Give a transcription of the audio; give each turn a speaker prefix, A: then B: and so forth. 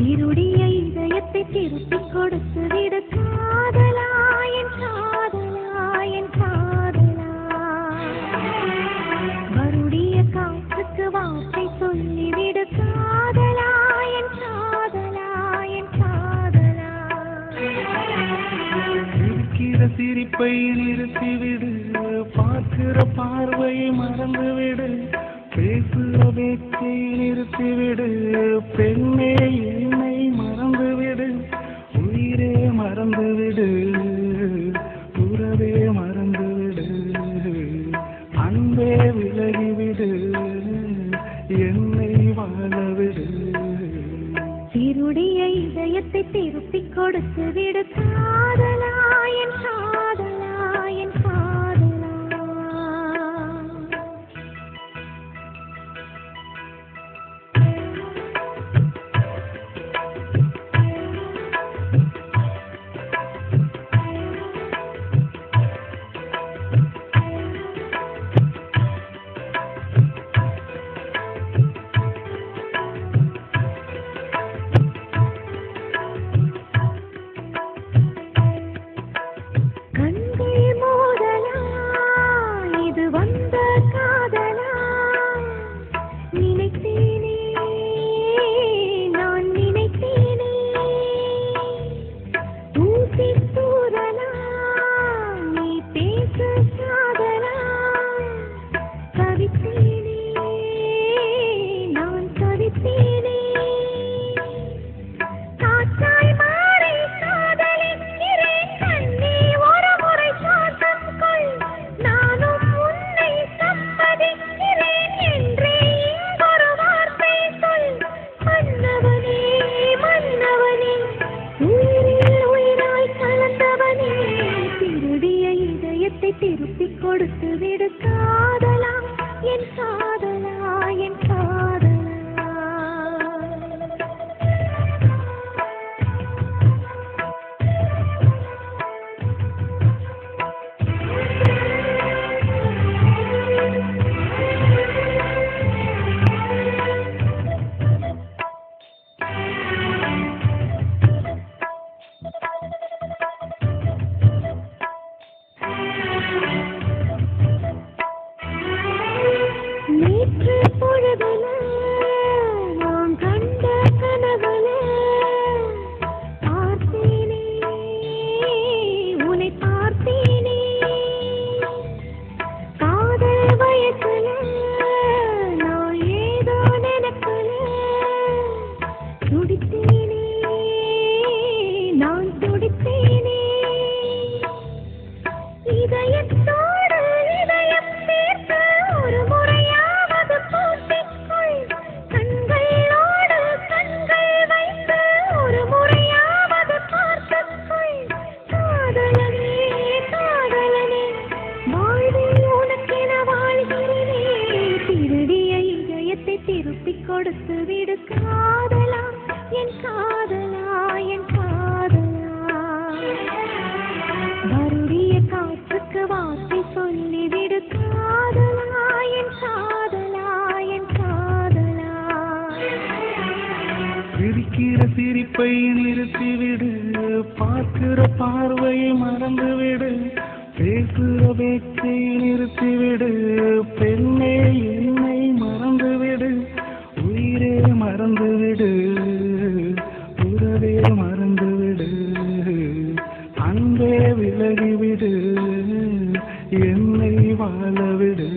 A: திருடிய இதயத்தை திருப்பிக் கொடுத்து விடு காதலா, என் காதலா, என் காதலா. வருடிய காற்றுக்கு வார்த்தை சொல்லிவிடு காதலா, என் காதலா, என் காதலா.
B: சிரிக்கிற சிரிப்பை நிறுத்திவிடு, பார்க்கிற பார்வையை மறந்துவிடு, பேசுகிற பேச்சை நிறுத்திவிடு, பெண்ணே என்னை மறந்துவிடு, உயிரே மறந்துவிடு, உறவே மறந்துவிடு, அன்பே விலகிவிடு, என்னை வாழவிடு.
A: திருடிய இதயத்தை திருப்பிக் கொடுத்து விடு காதலா, என் காதலா, என் காதலா. திருப்பிக் கொடுத்து விடு காதலா, என் காதலா, என் காதலா. நேற்று பொழுதுல நான் கண்ட கனவுல பார்த்தேனே, உன்னை பார்த்தேனே. காதல் வயசுல நான் ஏதோ நினைக்கல, துடித்தேனே, நான் துடித்தேனே. இதயத்தோடு இதயம் சேர்த்து ஒரு முறையாவது பூட்டிக்கொள், கண்களோடு கண்கள் வைத்து ஒரு முறையாவது பார்த்துக்கொள். காதலனே, காதலனே, வாழ்வில் உனக்கென வாழ்கிறேனே. திருடிய இதயத்தை திருப்பிக் கொடுத்து விடு காதலா, என் காதலா, என் காதலா. வருடிய காற்றுக்கு வார்த்தை சொல்லிவிடு காதலா, என் காதலா, என் காதலா.
B: சிரிக்கிற சிரிப்பை நிறுத்திவிடு, பார்க்கிற பார்வையை மறந்துவிடு, பேசுகிற பேச்சை நிறுத்திவிடு, பெண்ணே என்னை மறந்துவிடு, உயிரே மறந்துவிடு, உறவே மறந்துவிடு, அன்பே விலகிவிடு, என்னை வாழவிடு.